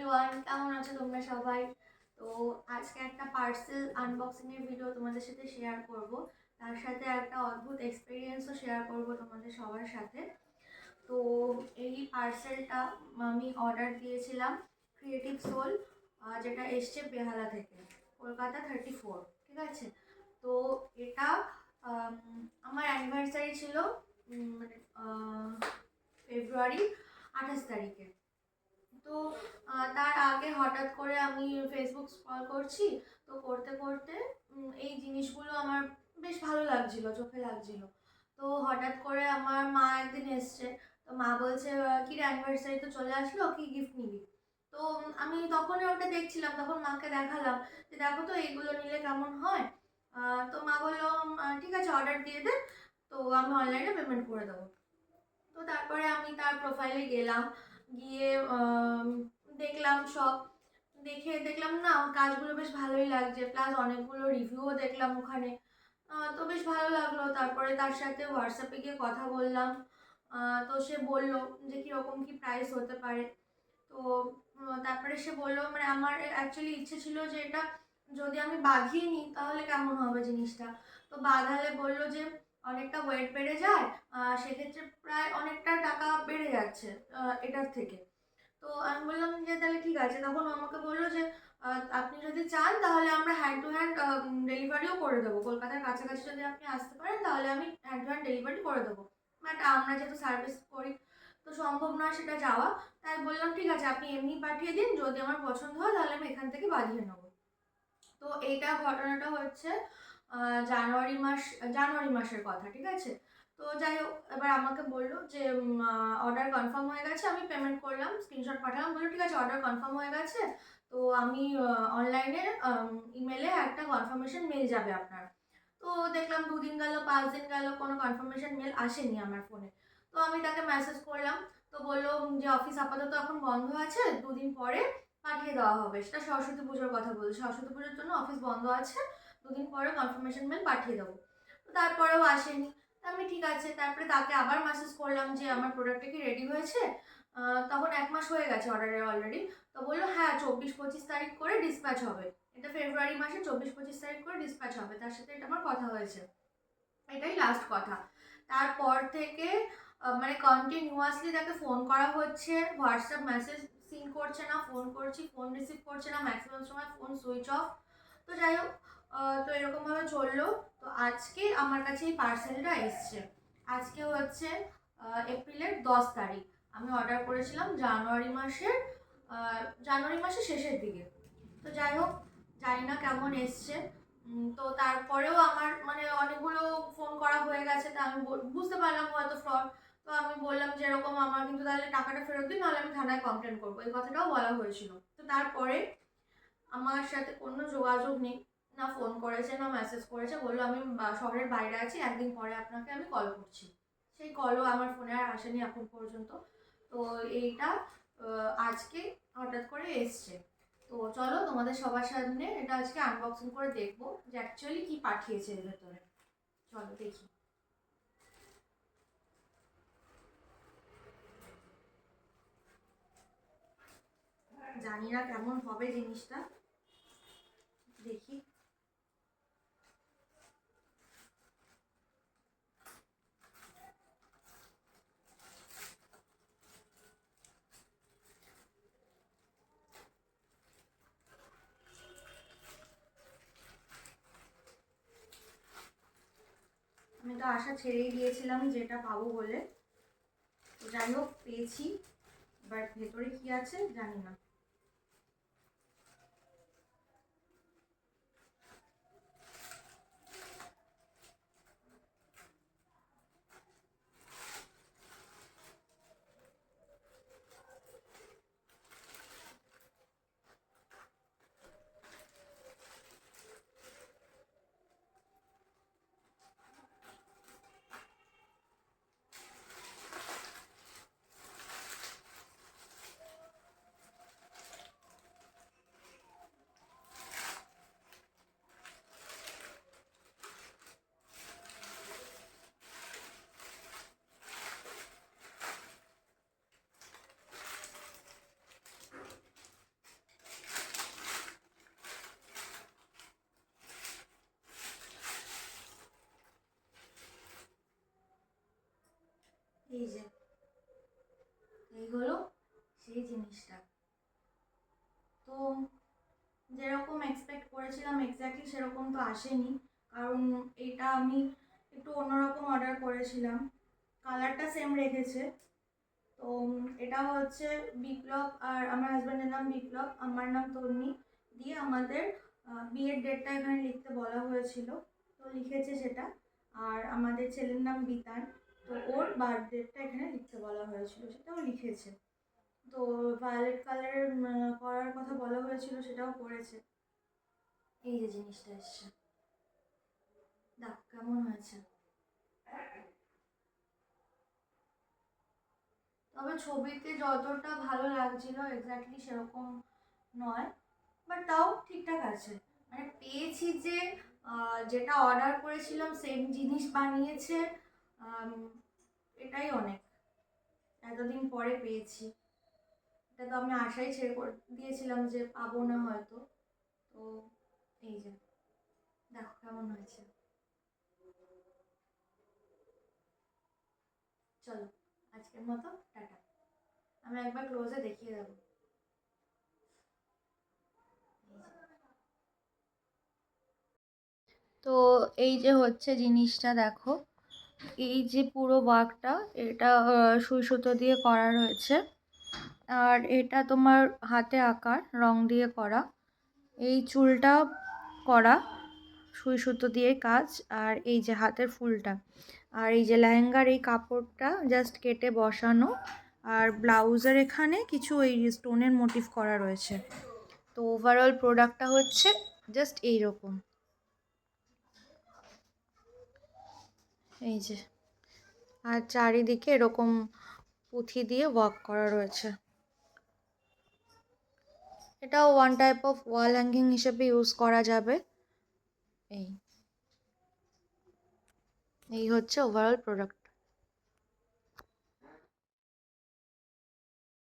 Everyone, কেমন আছো তোমরা সবাই? তো আজকে একটা পার্সেল আনবক্সিং এর ভিডিও তোমাদের সাথে শেয়ার করব। তার সাথে একটা অদ্ভুত এক্সপেরিয়েন্সও শেয়ার করব তোমাদের সবার সাথে। তো এই পার্সেলটা আমি অর্ডার দিয়েছিলাম ক্রিয়েটিভ সোল, যেটা এসছে বেহালা থেকে, কলকাতা 34, ঠিক আছে? তো এটা আমার অ্যানিভার্সারি ছিল মানে ফেব্রুয়ারি 28 তারিখে। তো তার আগে হঠাৎ করে আমি ফেসবুক স্ক্রল করছি, তো করতে করতে এই জিনিসগুলো আমার বেশ ভালো লাগছিল, চোখে লাগছিল। তো হঠাৎ করে আমার মা একদিন এসছে, তো মা বলছে কি রে, অ্যানিভার্সারি তো চলে আসলো, কি গিফট নিবি? তো আমি তখনই ওটা দেখছিলাম, তখন মাকে দেখালাম যে দেখো তো এইগুলো নিলে কেমন হয়। তো মা বললো ঠিক আছে, অর্ডার দিয়ে দে, তো আমি অনলাইনে পেমেন্ট করে দেবো। তো তারপরে আমি তার প্রোফাইলে গেলাম, গিয়ে দেখলাম সব, দেখে দেখলাম না কাজগুলো বেশ ভালোই লাগছে, প্লাস অনেকগুলো রিভিউও দেখলাম ওখানে। তো বেশ ভালো লাগলো। তারপরে তার সাথে হোয়াটসঅ্যাপে গিয়ে কথা বললাম। তো সে বলল যে কীরকম কী প্রাইস হতে পারে। তো তারপরে সে বললো, মানে আমার অ্যাকচুয়ালি ইচ্ছে ছিল যে এটা যদি আমি বাঁধিয়ে নিই তাহলে কেমন হবে জিনিসটা। তো বাঁধালে বললো যে অনেকটা ওয়েট বেড়ে যায়, সেক্ষেত্রে প্রায় অনেকটা টাকা বেড়ে যাচ্ছে এটার থেকে। তো আমি বললাম যে তাহলে ঠিক আছে। তখন আমাকে বললো যে আপনি যদি চান তাহলে আমরা হ্যান্ড টু হ্যান্ড ডেলিভারিও করে দেবো, কলকাতার কাছাকাছি যদি আপনি আসতে পারেন তাহলে আমি হ্যান্ড টু হ্যান্ড ডেলিভারি করে দেবো। বাট আমরা যেহেতু সার্ভিস করি তো সম্ভব নয় সেটা যাওয়া। তাই বললাম ঠিক আছে, আপনি এমনি পাঠিয়ে দিন, যদি আমার পছন্দ হয় তাহলে আমি এখান থেকে বাঁধিয়ে নেবো। তো এইটা ঘটনাটা হচ্ছে জানুয়ারি মাসের কথা, ঠিক আছে? তো যাই হোক, এবার আমাকে বললো যে অর্ডার কনফার্ম হয়ে গেছে। আমি পেমেন্ট করলাম, স্ক্রিনশট পাঠালাম, বললো ঠিক আছে অর্ডার কনফার্ম হয়ে গেছে। তো আমি অনলাইনে ইমেলে একটা কনফার্মেশন মেল যাবে আপনার। তো দেখলাম 2 দিন গেল, 5 দিন গেল, কোনো কনফার্মেশন মেল আসেনি আমার ফোনে। তো আমি তাকে মেসেজ করলাম, তো বললো যে অফিস আপাতত এখন বন্ধ আছে, 2 দিন পরে পাঠিয়ে দেওয়া হবে। সেটা সরস্বতী পুজোর কথা বলছে, সরস্বতী পুজোর জন্য অফিস বন্ধ আছে, 2 দিন পরে কনফার্মেশন মেল পাঠিয়ে দেবো। তো তারপরেও আসেনি। আমি ঠিক আছে, তারপরে তাকে আবার মেসেজ করলাম যে আমার প্রোডাক্টটা কি রেডি হয়েছে। তখন 1 মাস হয়ে গেছে অর্ডারের অলরেডি। তো বললো হ্যাঁ 24-25 তারিখ করে ডিসপ্যাচ হবে, এটা ফেব্রুয়ারি মাসে 24-25 তারিখ করে ডিসপ্যাচ হবে, তার সাথে এটা আমার কথা হয়েছে। এটাই লাস্ট কথা। তারপর থেকে মানে কন্টিনিউয়াসলি তাকে ফোন করা হচ্ছে, হোয়াটসঅ্যাপ মেসেজ সিন করছে না, ফোন করছি ফোন রিসিভ করছে না, ম্যাক্সিমাম সময় ফোন সুইচ অফ। তো যাই হোক, তো এরকমভাবে চললো। তো আজকে আমার কাছে এই পার্সেলটা এসছে। আজকে হচ্ছে এপ্রিলের 10 তারিখ। আমি অর্ডার করেছিলাম জানুয়ারি মাসের শেষের দিকে। তো যাই হোক, জানি না কেমন এসছে। তো তারপরেও আমার মানে অনেকগুলো ফোন করা হয়ে গেছে, তা আমি বুঝতে পারলাম হয়তো ফ্রড। তো আমি বললাম যে এরকম আমার কিন্তু তাহলে টাকাটা ফেরত দিন, নাহলে আমি থানায় কমপ্লেন করবো, এই কথাটাও বলা হয়েছিল। তো তারপরে আমার সাথে কোনো যোগাযোগ নেই, না ফোন করেছে না মেসেজ করেছে। বললো আমি শহরের বাইরে আছি, একদিন পরে আপনাকে আমি কল করছি। সেই কলও আমার ফোনে আর আসেনি এখন পর্যন্ত। তো এইটা আজকে হঠাৎ করে এসছে। তো চলো তোমাদের সবার সামনে এটা আজকে আনবক্সিং করে দেখবো যে অ্যাকচুয়ালি কি পাঠিয়েছে এর ভেতরে। চলো দেখি। জানি না কেমন হবে জিনিসটা, দেখি। আমি তো আশা ছেড়েই দিয়েছিলাম যেটা পাবো বলে। তো যাই হোক, পেয়েছি। এবার ভেতরে কি আছে জানি না। এই যে এই হলো সেই জিনিসটা। তো যেরকম এক্সপেক্ট করেছিলাম এক্স্যাক্টলি সেরকম তো আসেনি, কারণ এটা আমি একটু অন্যরকম অর্ডার করেছিলাম। কালারটা সেম রেখেছে। তো এটা হচ্ছে বিপ্লব, আর আমার হাজব্যান্ডের নাম বিপ্লব, আমার নাম তন্নি, দিয়ে আমাদের বিয়ের ডেটটা এখানে লিখতে বলা হয়েছিল, তো লিখেছে সেটা। আর আমাদের ছেলের নাম বিতান, তো ওর বার্থ ডেটটা এখানে লিখতে বলা হয়েছিল, সেটাও লিখেছে। তো ভায়োলেট কালারের করার কথা বলা হয়েছিল, সেটাও করেছে। এই যে জিনিসটা এসছে, দেখ কেমন হয়েছে। তবে ছবিতে যতটা ভালো লাগছিল এক্স্যাক্টলি সেরকম নয়, বাট তাও ঠিকঠাক আছে। মানে পেয়েছি যে যেটা অর্ডার করেছিলাম সেম জিনিস বানিয়েছে, এটাই অনেক। এতদিন পরে পেয়েছি, এটা তো আমি আশাই ছেড়ে দিয়েছিলাম যে পাবো না হয়তো। তো এই যে দেখো কেমন হয়েছে। চলো আজকের মতো টাটা। আমি একবার ক্লোজে দেখিয়ে দেবো। তো এই যে হচ্ছে জিনিসটা দেখো, এই যে পুরো ওয়ার্কটা এটা সুই সুতো দিয়ে করা রয়েছে, আর এটা তোমার হাতে আঁকা রং দিয়ে করা। এই চুলটা করা সুই সুতো দিয়ে কাজ, আর এই যে হাতের ফুলটা, আর এই যে লেহেঙ্গার এই কাপড়টা জাস্ট কেটে বসানো, আর ব্লাউজের এখানে কিছু এই স্টোনের মোটিভ করা রয়েছে। তো ওভারঅল প্রোডাক্টটা হচ্ছে জাস্ট এইরকম। এই যে, আর চারিদিকে এরকম পুঁথি দিয়ে ওয়ার্ক করা রয়েছে। এটাও one type of wall hanging হিসেবে ইউজ করা যাবে। এই এই হচ্ছে ওভারঅল প্রোডাক্ট।